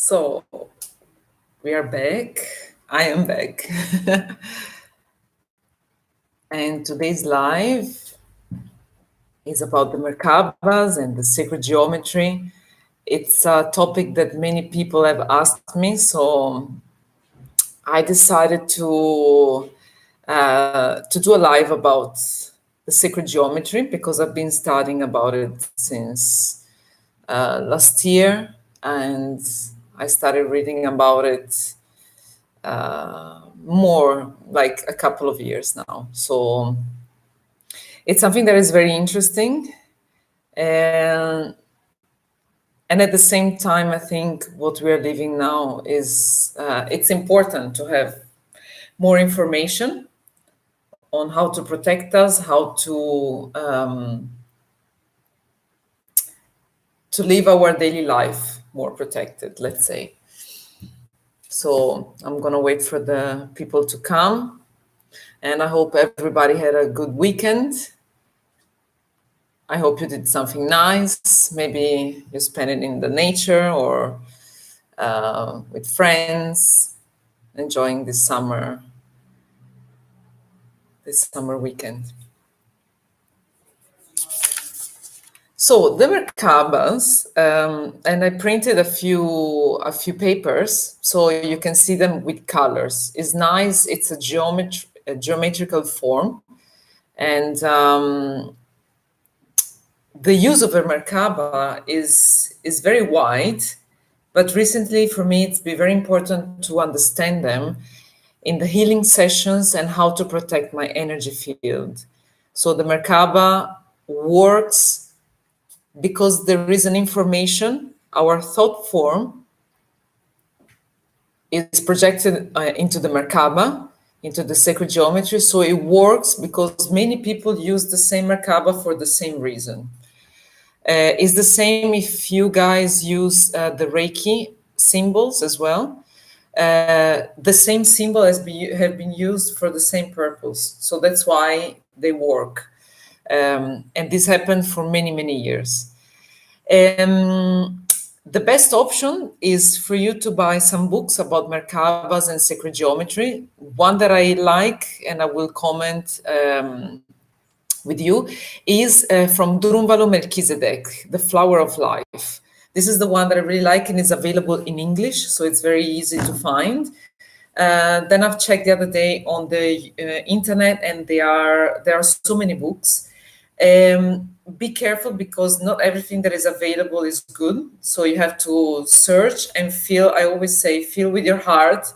So we are back. I am back. And today's live is about the Merkabas and the sacred geometry. It's a topic that many people have asked me, so I decided to do a live about the sacred geometry because I've been studying about it since last year, and I started reading about it more like a couple of years now. So it's something that is very interesting. And, and at the same time, I think what we are living now is it's important to have more information on how to protect us, how to live our daily life more protected, let's say. So I'm gonna wait for the people to come, and I hope everybody had a good weekend. I hope you did something nice. Maybe you spent it in the nature or with friends, enjoying this summer weekend. So the Merkabas, and I printed a few papers so you can see them with colors. It's nice. It's a geometrical form, and the use of a Merkaba is very wide. But recently, for me, it's been very important to understand them in the healing sessions and how to protect my energy field. So the Merkaba works because there is an information, our thought form is projected into the Merkaba, into the sacred geometry. So it works because many people use the same Merkaba for the same reason. It's the same if you guys use the Reiki symbols as well. The same symbol have been used for the same purpose. So that's why they work. And this happened for many, many years. The best option is for you to buy some books about Merkabas and sacred geometry. One that I like, and I will comment with you, is from Durunvalo Melchizedek, The Flower of Life. This is the one that I really like, and it's available in English, so it's very easy to find. Then I've checked the other day on the internet, and there are so many books. Be careful because not everything that is available is good. So you have to search and feel. I always say, feel with your heart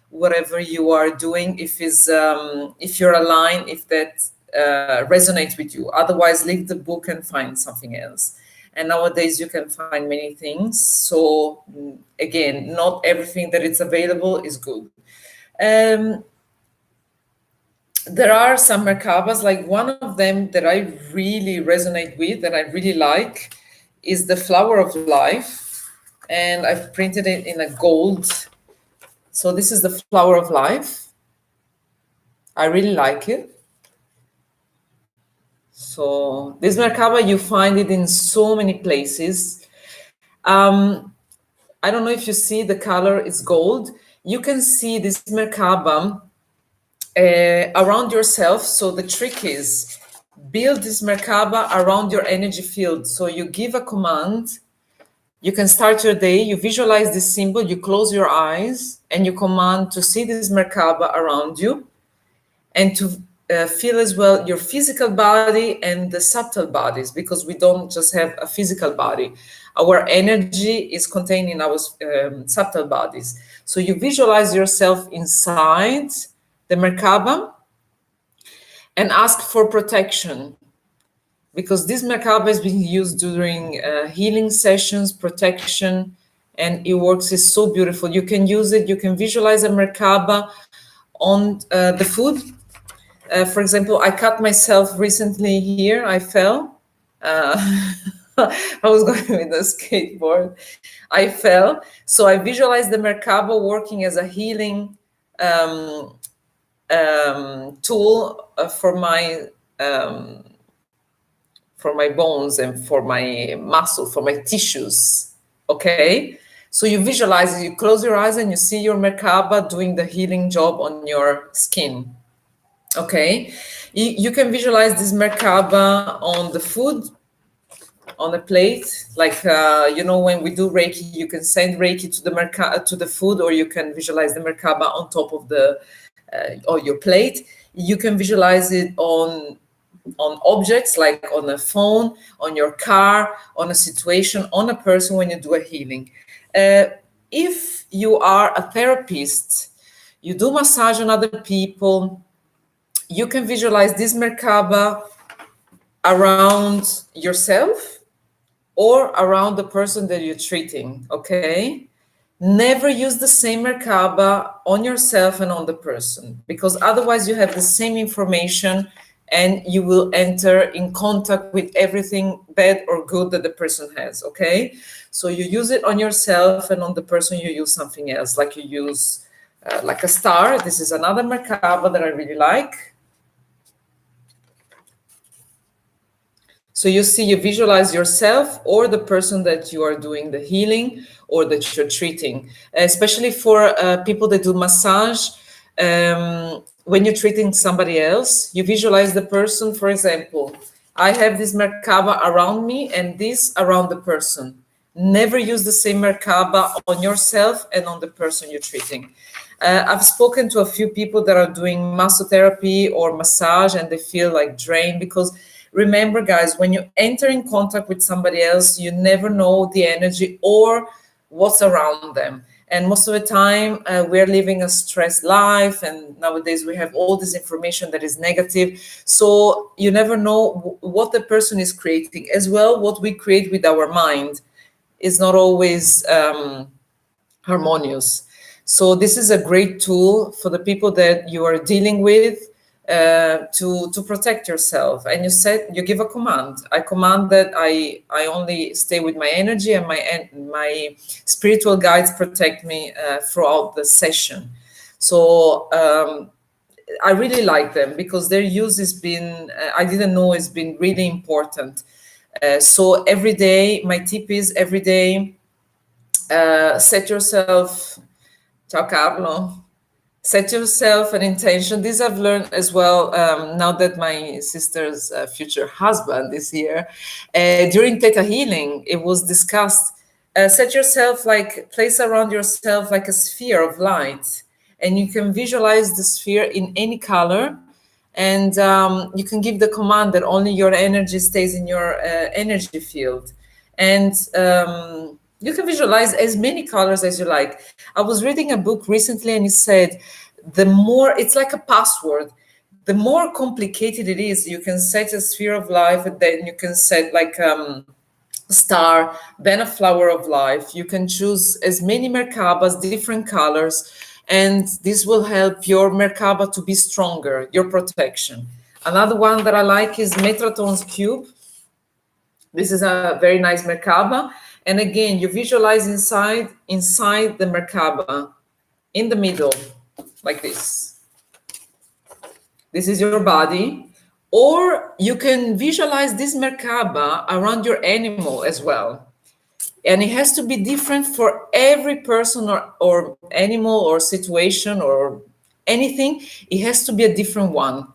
whatever you are doing. If you're aligned, if that resonates with you. Otherwise, leave the book and find something else. And nowadays you can find many things. So again, not everything that is available is good. There are some Merkabas, like one of them that I really resonate with, that I really like, is the Flower of Life. And I've printed it in a gold. So this is the Flower of Life. I really like it. So this Merkaba, you find it in so many places. I don't know if you see the color is gold. You can see this Merkaba around yourself. So the trick is build this Merkaba around your energy field. So you give a command. You can start your day. You visualize this symbol. You close your eyes and you command to see this Merkaba around you, and to feel as well your physical body and the subtle bodies, because we don't just have a physical body. Our energy is contained in our subtle bodies. So you visualize yourself inside the Merkaba and ask for protection, because this Merkaba is being used during healing sessions, protection, and it works. Is so beautiful. You can use it. You can visualize a Merkaba on the food. For example, I cut myself recently here. I fell. I was going with a skateboard. I fell. So I visualized the Merkaba working as a healing tool for my bones and for my muscle, for my tissues. Okay. So you visualize it, you close your eyes and you see your Merkaba doing the healing job on your skin. Okay, you can visualize this Merkaba on the food, on a plate, like when we do Reiki, you can send Reiki to the to the food, or you can visualize the Merkaba on top of the or your plate. You can visualize it on objects, like on a phone, on your car, on a situation, on a person when you do a healing. If you are a therapist, you do massage on other people, you can visualize this Merkaba around yourself or around the person that you're treating, okay? Never use the same Merkaba on yourself and on the person, because otherwise you have the same information and you will enter in contact with everything bad or good that the person has, okay? So you use it on yourself, and on the person you use something else, like you use like a star. This is another Merkaba that I really like. So you see, you visualize yourself or the person that you are doing the healing or that you're treating, especially for people that do massage. When you're treating somebody else, you visualize the person. For example, I have this Merkaba around me and this around the person. Never use the same Merkaba on yourself and on the person you're treating. I've spoken to a few people that are doing massotherapy or massage and they feel like drained, because remember, guys, when you enter in contact with somebody else, you never know the energy or what's around them. And most of the time, we're living a stressed life, and nowadays we have all this information that is negative. So you never know what the person is creating. As well, what we create with our mind is not always harmonious. So this is a great tool for the people that you are dealing with, to protect yourself. And you give a command. I command that I only stay with my energy, and my spiritual guides protect me throughout the session. So I really like them because their use has been, I didn't know it's been really important. So every day, my tip is every day, set yourself, ciao Carlo, set yourself an intention. This I've learned as well, now that my sister's future husband is here. During Theta Healing, it was discussed. Set yourself, like, place around yourself like a sphere of light, and you can visualize the sphere in any color. And you can give the command that only your energy stays in your energy field. And you can visualize as many colors as you like. I was reading a book recently and it said, the more, it's like a password. The more complicated it is, you can set a sphere of life, and then you can set like star, then a flower of life. You can choose as many Merkabas, different colors, and this will help your Merkaba to be stronger, your protection. Another one that I like is Metatron's Cube. This is a very nice Merkaba. And again, you visualize inside the Merkaba, in the middle, like this. This is your body. Or you can visualize this Merkaba around your animal as well. And it has to be different for every person or animal or situation or anything. It has to be a different one.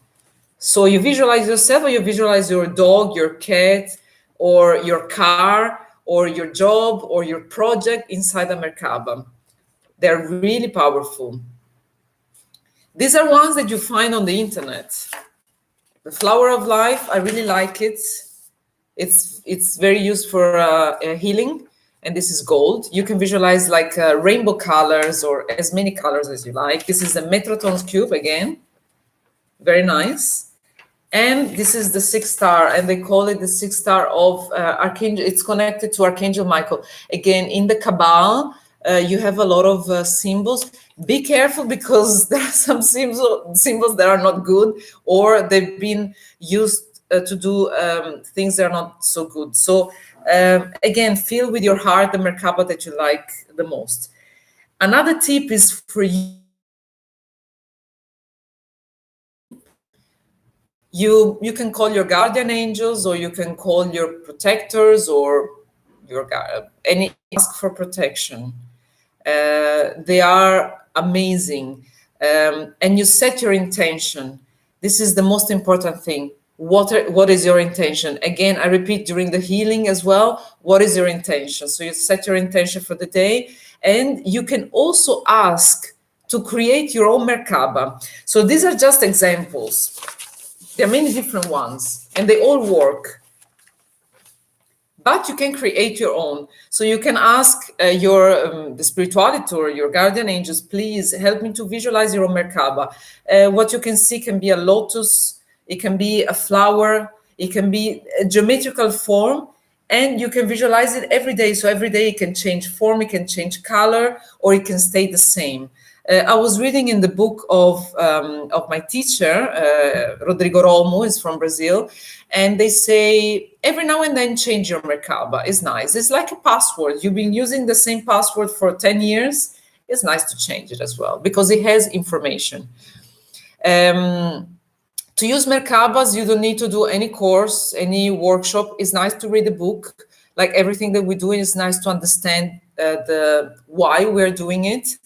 So you visualize yourself, or you visualize your dog, your cat, or your car, or your job, or your project inside a Merkaba. They're really powerful. These are ones that you find on the internet. The Flower of Life, I really like it. It's very used for healing, and this is gold. You can visualize like rainbow colors or as many colors as you like. This is the Metatron's Cube again, very nice. And this is the 6 star, and they call it the 6 star of Archangel. It's connected to Archangel Michael. Again, in the Kabbalah, you have a lot of symbols. Be careful, because there are some symbols that are not good, or they've been used to do things that are not so good. So again, feel with your heart the Merkaba that you like the most. Another tip is for you. You can call your guardian angels, or you can call your protectors, or any ask for protection. They are amazing. And you set your intention. This is the most important thing. What is your intention? Again, I repeat, during the healing as well, what is your intention? So you set your intention for the day, and you can also ask to create your own Merkaba. So these are just examples. There are many different ones, and they all work. But you can create your own. So you can ask the spirituality or your guardian angels, please help me to visualize your own Merkaba. What you can see can be a lotus, it can be a flower, it can be a geometrical form, and you can visualize it every day. So every day it can change form, it can change color, or it can stay the same. I was reading in the book of my teacher, Rodrigo Romo, is from Brazil, and they say every now and then change your Merkaba. It's nice. It's like a password. You've been using the same password for 10 years. It's nice to change it as well because it has information. To use Merkabas, you don't need to do any course, any workshop. It's nice to read a book. Like everything that we do, it's nice to understand the why we're doing it.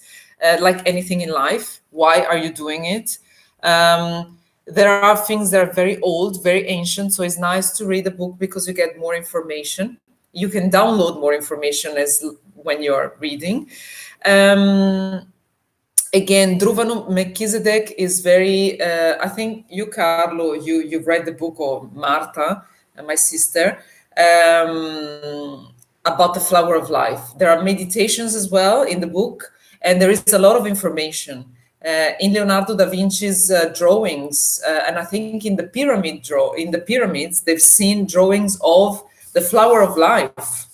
Like anything in life, why are you doing it? There are things that are very old, very ancient, so it's nice to read a book because you get more information. You can download more information as when you're reading. Again, Druvanu Melchizedek is very, I think you, Carlo, you've read the book of Marta, my sister, about the flower of life. There are meditations as well in the book, and there is a lot of information. In Leonardo da Vinci's drawings, and I think in the pyramids, they've seen drawings of the flower of life.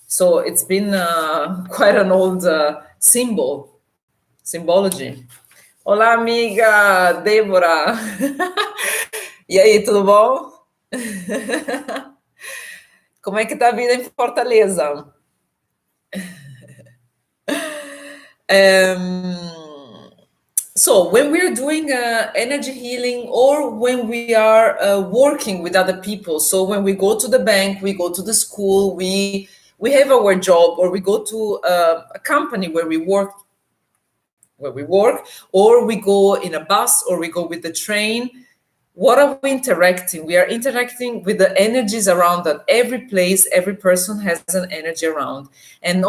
So it's been quite an old symbology. Olá, amiga Débora. E aí, tudo bom? Como é que tá a vida em Fortaleza? So when we're doing energy healing or when we are working with other people, so when we go to the bank, we go to the school, we have our job, or we go to a company where we work, or we go in a bus, or we go with the train. What are we interacting? We are interacting with the energies around that. Every place, every person has an energy around, and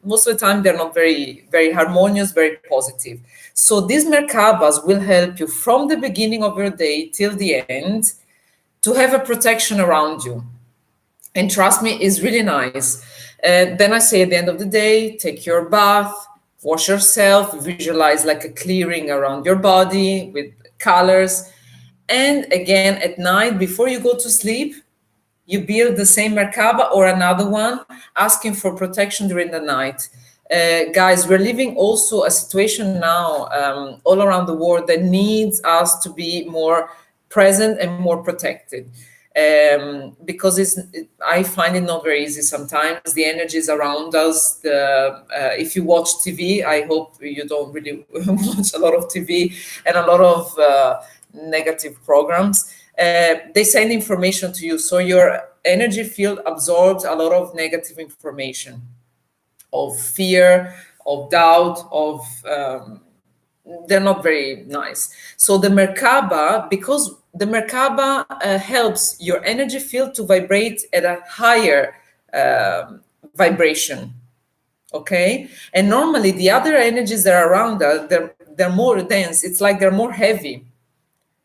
most of the time they're not very, very harmonious, very positive. So these Merkabas will help you from the beginning of your day till the end to have a protection around you. And trust me, it's really nice. Then I say at the end of the day, take your bath, wash yourself, visualize like a clearing around your body with colors. And again, at night, before you go to sleep, you build the same Merkaba or another one, asking for protection during the night. Guys, we're living also a situation now all around the world that needs us to be more present and more protected. Because I find it not very easy sometimes. The energies around us, if you watch TV, I hope you don't really watch a lot of TV and a lot of negative programs. They send information to you, so your energy field absorbs a lot of negative information, of fear, of doubt, of they're not very nice. So the Merkaba, because the Merkaba helps your energy field to vibrate at a higher vibration. Okay, and normally the other energies that are around us, they're more dense. It's like they're more heavy.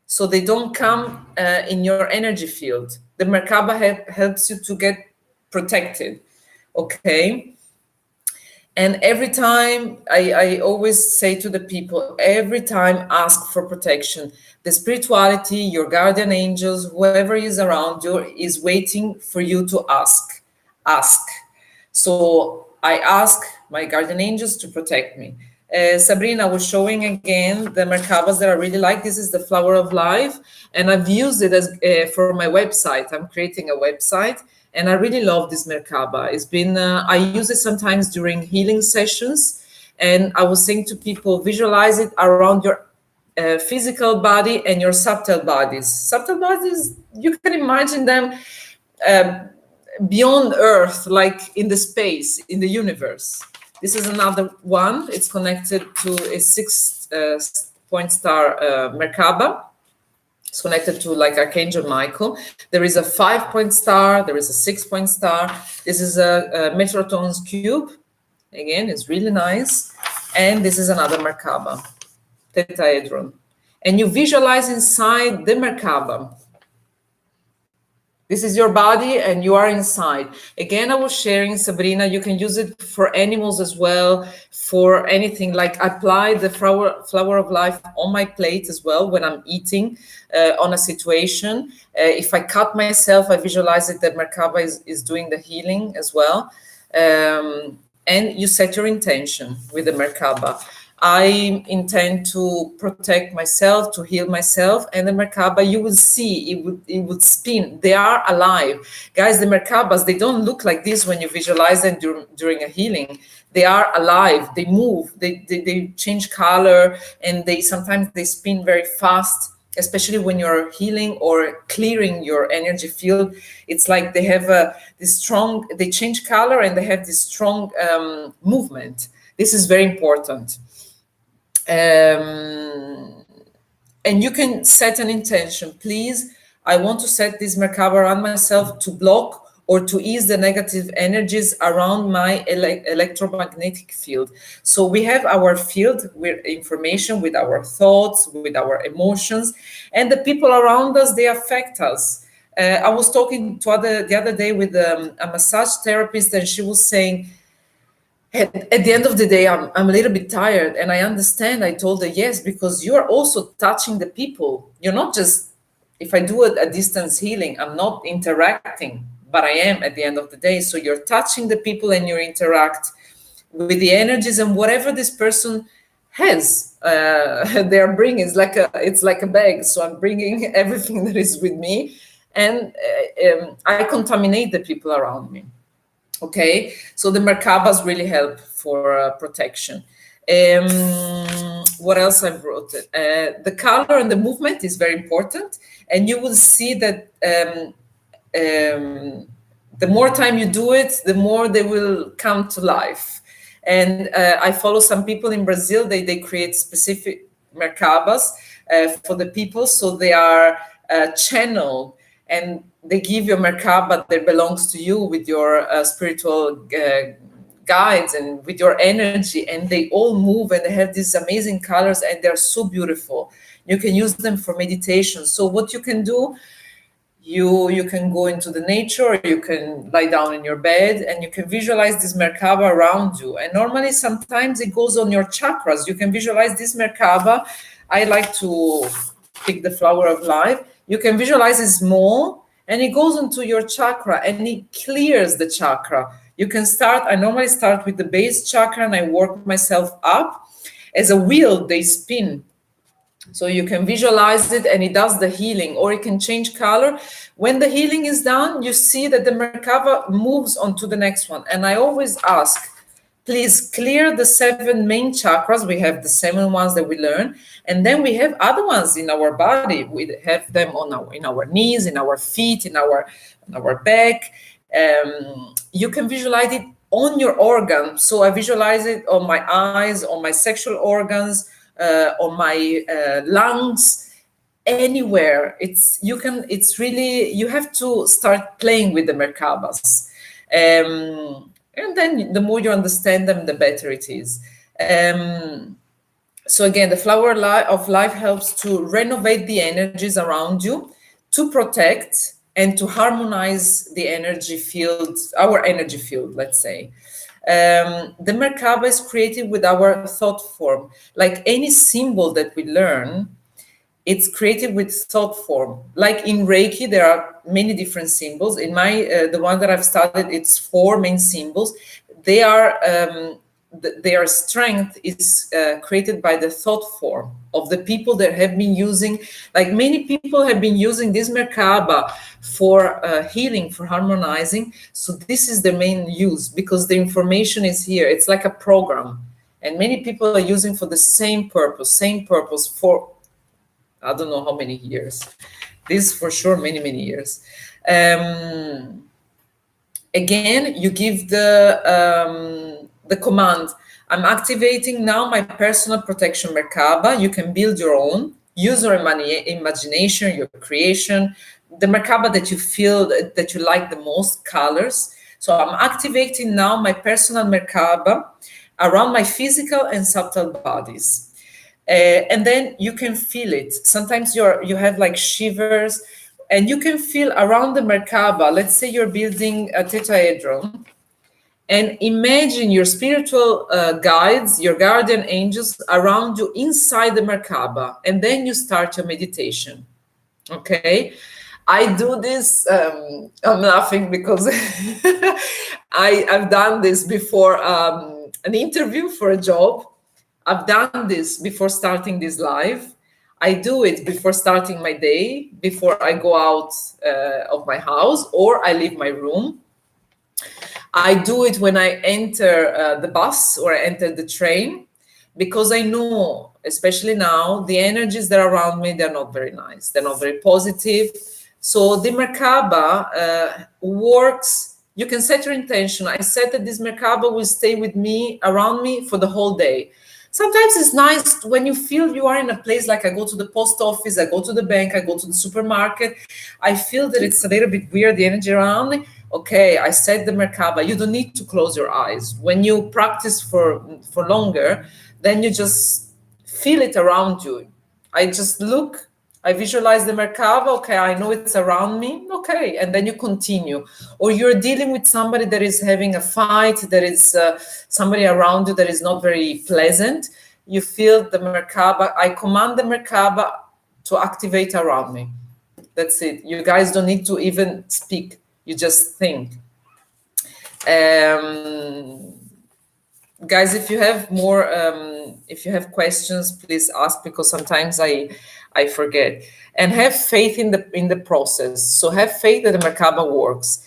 So they don't come in your energy field. The Merkaba helps you to get protected, okay? And every time, I always say to the people, every time ask for protection. The spirituality, your guardian angels, whoever is around you is waiting for you to ask. Ask. So I ask my guardian angels to protect me. Sabrina was showing again the Merkabas that I really like. This is the flower of life, and I've used it as for my website. I'm creating a website, and I really love this Merkaba. It's been I use it sometimes during healing sessions, and I was saying to people, visualize it around your physical body and your subtle bodies. Subtle bodies, you can imagine them beyond Earth, like in the space, in the universe. This is another one. It's connected to a 6 point star Merkaba. It's connected to like Archangel Michael. There is a 5 point star. There is a 6 point star. This is a Metroton's cube. Again, it's really nice. And this is another Merkaba, tetrahedron. And you visualize inside the Merkaba. This is your body and you are inside. Again, I was sharing, Sabrina, you can use it for animals as well, for anything. Like I apply the flower of life on my plate as well when I'm eating on a situation. If I cut myself, I visualize it that Merkaba is doing the healing as well. And you set your intention with the Merkaba. I intend to protect myself, to heal myself, and the Merkaba, you will see it would spin. They are alive, guys. The Merkabas, they don't look like this when you visualize them during a healing. They are alive. They move. They change color, and sometimes they spin very fast. Especially when you're healing or clearing your energy field, it's like they have this strong. They change color and they have this strong movement. This is very important. And you can set an intention. Please, I want to set this Merkaba around myself to block or to ease the negative energies around my electromagnetic field. So we have our field with information, with our thoughts, with our emotions, and the people around us, they affect us. I was talking the other day with a massage therapist, and she was saying, at the end of the day, I'm a little bit tired, and I understand. I told her, yes, because you're also touching the people. You're not just, if I do a distance healing, I'm not interacting, but I am at the end of the day. So you're touching the people and you interact with the energies and whatever this person has. They're bringing, it's like a bag. So I'm bringing everything that is with me, and I contaminate the people around me. Okay, so the Merkabas really help for protection. What else I wrote? The color and the movement is very important, and you will see that the more time you do it, the more they will come to life. And I follow some people in Brazil. They create specific Merkabas for the people, so they are channeled, and they give you a Merkaba that belongs to you with your spiritual guides and with your energy, and they all move and they have these amazing colors and they're so beautiful. You can use them for meditation. So what you can do, you can go into the nature, you can lie down in your bed, and you can visualize this Merkaba around you. And normally, sometimes it goes on your chakras. You can visualize this Merkaba. I like to pick the flower of life. You can visualize it small, and it goes into your chakra, and it clears the chakra. You can start, I normally start with the base chakra, and I work myself up. As a wheel, they spin. So you can visualize it and it does the healing, or it can change color. When the healing is done, you see that the Merkaba moves on to the next one. And I always ask, please clear the 7 main chakras. We have the 7 ones that we learn. And then we have other ones in our body. We have them in our knees, in our feet, in our back. You can visualize it on your organ. So I visualize it on my eyes, on my sexual organs, on my lungs, anywhere. You have to start playing with the Merkabas. And then the more you understand them, the better it is. So again, the flower of life helps to renovate the energies around you, to protect and to harmonize the energy field, our energy field, let's say. The Merkaba is created with our thought form. Like any symbol that we learn, it's created with thought form. Like in Reiki, there are many different symbols. In the one that I've studied, it's 4 main symbols. Their strength is created by the thought form of the people that have been using, like many people have been using this Merkaba for healing, for harmonizing. So this is the main use, because the information is here. It's like a program. And many people are using for the same purpose for, I don't know how many years. This for sure, many, many years. Again, you give the command. I'm activating now my personal protection Merkaba. You can build your own. Use your imagination, your creation, the Merkaba that you feel that you like the most, colors. So I'm activating now my personal Merkaba around my physical and subtle bodies. And then you can feel it. Sometimes you have like shivers, and you can feel around the Merkaba. Let's say you're building a tetrahedron, and imagine your spiritual guides, your guardian angels around you inside the Merkaba, and then you start your meditation. Okay, I do this. I'm laughing because I've done this before an interview for a job. I've done this before starting this live. I do it before starting my day, before I go out of my house or I leave my room. I do it when I enter the bus or I enter the train, because I know, especially now, the energies that are around me, they're not very nice. They're not very positive. So the Merkaba works. You can set your intention. I said that this Merkaba will stay with me, around me for the whole day. Sometimes it's nice when you feel you are in a place, like I go to the post office, I go to the bank, I go to the supermarket. I feel that it's a little bit weird, the energy around me. Okay, I set the Merkaba. You don't need to close your eyes. When you practice for longer, then you just feel it around you. I just look, I visualize the Merkaba. Okay, I know it's around me. Okay, and then you continue. Or you're dealing with somebody that is having a fight, there is somebody around you that is not very pleasant. You feel the Merkaba. I command the Merkaba to activate around me. That's it. You guys don't need to even speak. You just think. Guys, if you have more, if you have questions, please ask, because sometimes I forget. And have faith in the process. So have faith that the Merkaba works.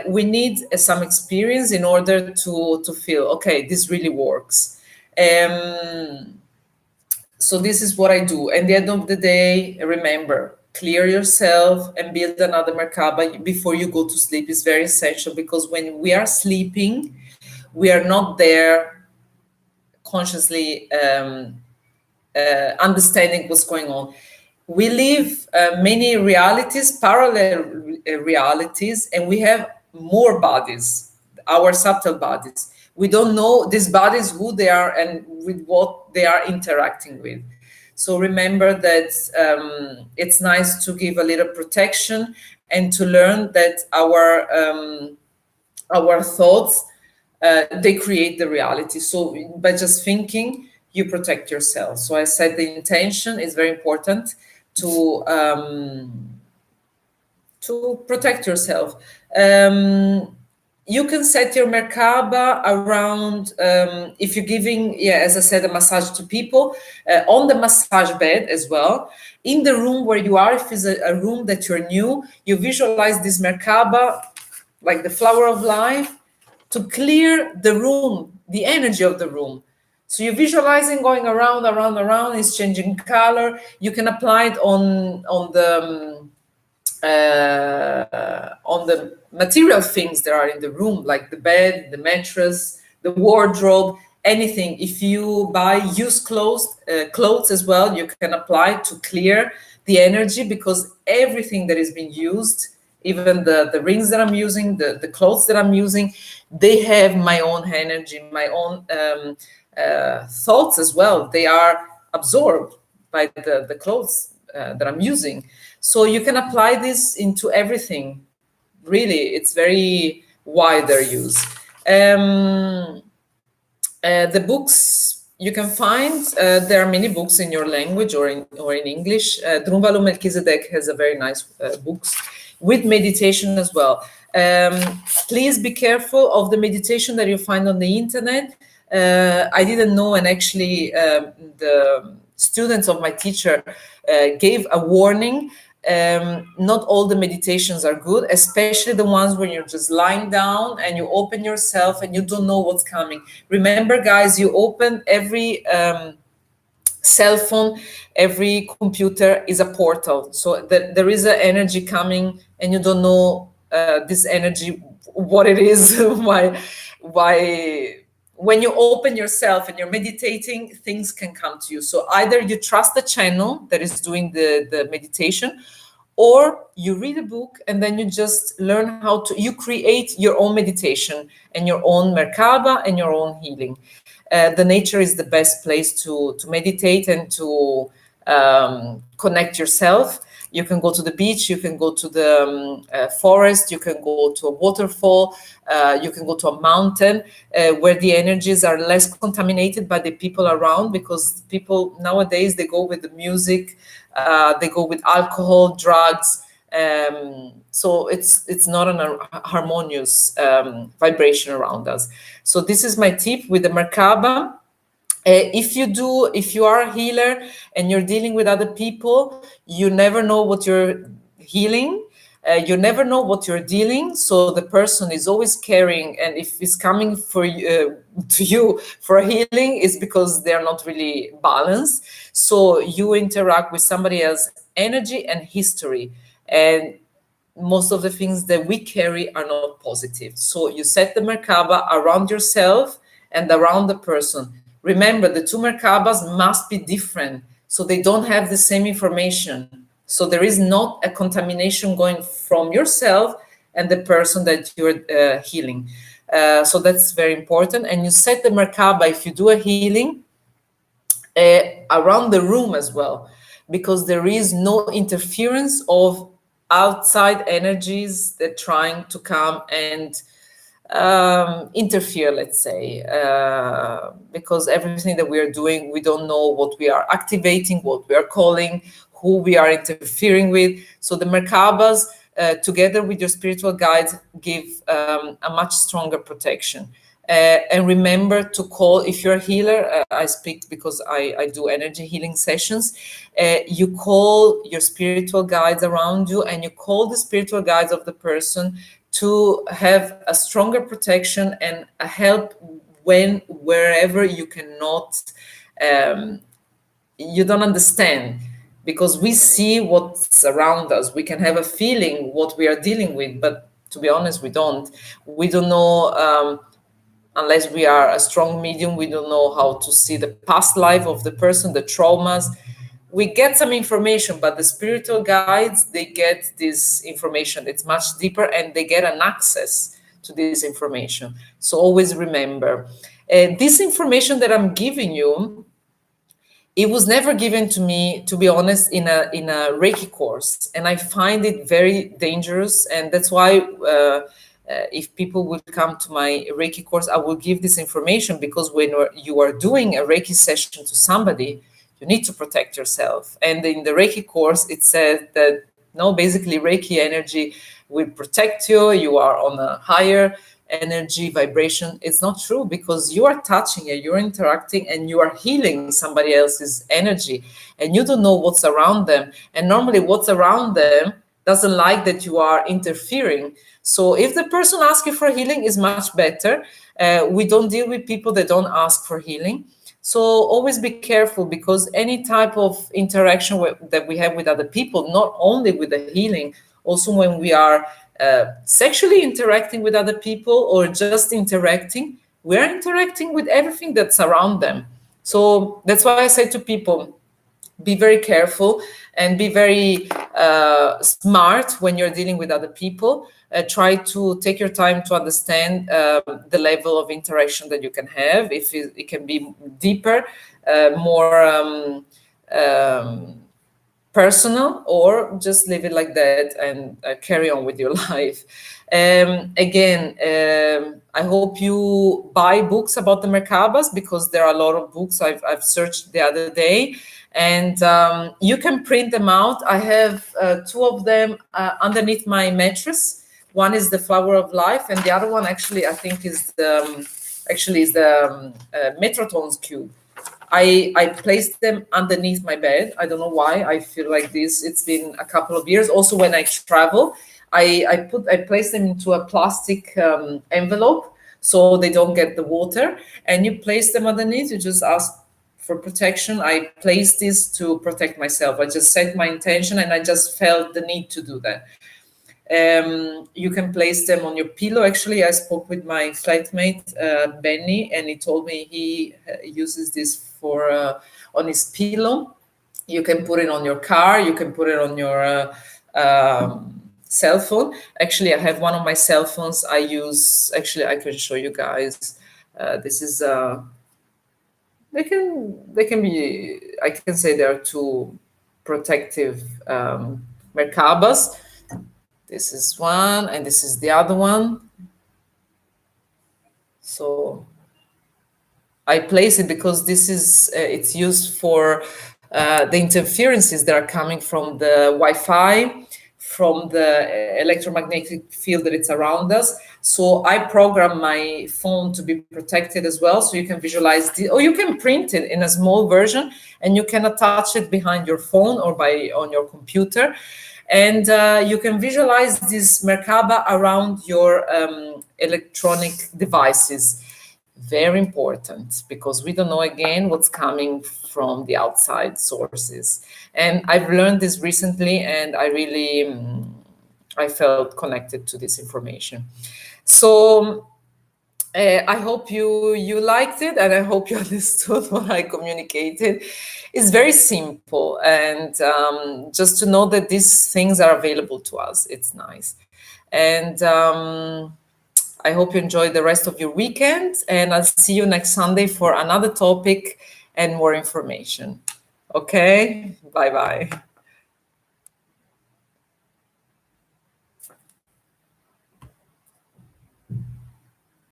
We need some experience in order to feel, okay, this really works. So this is what I do. And at the end of the day, remember, clear yourself and build another Merkaba before you go to sleep is very essential, because when we are sleeping, we are not there consciously understanding what's going on. We live many realities, parallel realities, and we have more bodies, our subtle bodies. We don't know these bodies, who they are and with what they are interacting with. So remember that it's nice to give a little protection and to learn that our thoughts, they create the reality. So by just thinking, you protect yourself. So I said the intention is very important to protect yourself. You can set your Merkaba around, if you're giving, yeah, as I said, a massage to people, on the massage bed as well. In the room where you are, if it's a room that you're new, you visualize this Merkaba, like the flower of life, to clear the room, the energy of the room. So you're visualizing going around, around, around. It's changing color. You can apply it on the material things that are in the room, like the bed, the mattress, the wardrobe, anything. If you buy used clothes as well, you can apply to clear the energy, because everything that is being used, even the rings that I'm using, the clothes that I'm using, they have my own energy, my own thoughts as well. They are absorbed by the clothes that I'm using. So you can apply this into everything. Really, it's very wider use. The books you can find, there are many books in your language or in English. Drunvalo Melchizedek has a very nice books with meditation as well. Please be careful of the meditation that you find on the internet. I didn't know, and actually the students of my teacher gave a warning. Not all the meditations are good, especially the ones when you're just lying down and you open yourself and you don't know what's coming. Remember, guys, you open every cell phone, every computer is a portal. So there is an energy coming and you don't know this energy, what it is. Why when you open yourself and you're meditating, things can come to you. So either you trust the channel that is doing the meditation, or you read a book and then you just learn how to you create your own meditation and your own Merkaba and your own healing. The nature is the best place to meditate and to connect yourself. You can go to the beach, you can go to the forest, you can go to a waterfall, you can go to a mountain where the energies are less contaminated by the people around, because people nowadays, they go with the music, they go with alcohol, drugs. So it's not an harmonious vibration around us. So this is my tip with the Merkaba. If you are a healer and you're dealing with other people, you never know what you're healing. You never know what you're dealing. So the person is always carrying, and if it's coming for you, to you for a healing, is because they're not really balanced. So you interact with somebody else's energy and history, and most of the things that we carry are not positive. So you set the Merkaba around yourself and around the person. Remember, the two Merkabas must be different, so they don't have the same information. So there is not a contamination going from yourself and the person that you're healing. So that's very important. And you set the Merkaba, if you do a healing, around the room as well, because there is no interference of outside energies that trying to come and interfere, let's say, because everything that we are doing, we don't know what we are activating, what we are calling, who we are interfering with. So the Merkabas, together with your spiritual guides, give a much stronger protection. And remember to call, if you're a healer, I speak because I do energy healing sessions. You call your spiritual guides around you, and you call the spiritual guides of the person to have a stronger protection and a help wherever you cannot, you don't understand, because we see what's around us. We can have a feeling what we are dealing with, but to be honest, we don't know. Unless we are a strong medium, we don't know how to see the past life of the person, the traumas. We get some information, but the spiritual guides, they get this information. It's much deeper, and they get an access to this information. So always remember, this information that I'm giving you, it was never given to me, to be honest, in a Reiki course, and I find it very dangerous. And that's why if people would come to my Reiki course, I will give this information, because when you are doing a Reiki session to somebody, you need to protect yourself. And in the Reiki course, it says that no, basically Reiki energy will protect you. You are on a higher energy vibration. It's not true, because you are touching it, you're interacting, and you are healing somebody else's energy, and you don't know what's around them. And normally what's around them doesn't like that you are interfering. So if the person asks you for healing, is much better. We don't deal with people that don't ask for healing. So always be careful, because any type of interaction that we have with other people, not only with the healing, also when we are sexually interacting with other people, or just interacting, we're interacting with everything that's around them. So that's why I say to people, be very careful and be very smart when you're dealing with other people. Try to take your time to understand the level of interaction that you can have. If it can be deeper, more personal, or just leave it like that and carry on with your life. Again, I hope you buy books about the Merkabas, because there are a lot of books I've searched the other day, and you can print them out. I have two of them underneath my mattress. One is the Flower of Life, and the other one actually I think is the Metrotron's cube. I placed them underneath my bed. I don't know why I feel like this. It's been a couple of years. Also, when I travel, I place them into a plastic envelope, so they don't get the water. And you place them underneath. You just ask for protection. I placed this to protect myself. I just set my intention, and I just felt the need to do that. You can place them on your pillow. Actually, I spoke with my flatmate, Benny, and he told me he uses this for on his pillow. You can put it on your car. You can put it on your cell phone. Actually, I have one of my cell phones. I use. Actually, I can show you guys. This is. They can be. I can say there are two protective Merkabas. This is one, and this is the other one. So I place it because this is it's used for the interferences that are coming from the Wi-Fi, from the electromagnetic field that it's around us. So I program my phone to be protected as well. So you can visualize or you can print it in a small version, and you can attach it behind your phone or on your computer. And you can visualize this Merkaba around your electronic devices. Very important, because we don't know again what's coming from the outside sources. And I've learned this recently, and I really I felt connected to this information. So I hope you liked it, and I hope you understood what I communicated. It's very simple, and just to know that these things are available to us, it's nice. And I hope you enjoy the rest of your weekend, and I'll see you next Sunday for another topic and more information. Okay, bye bye.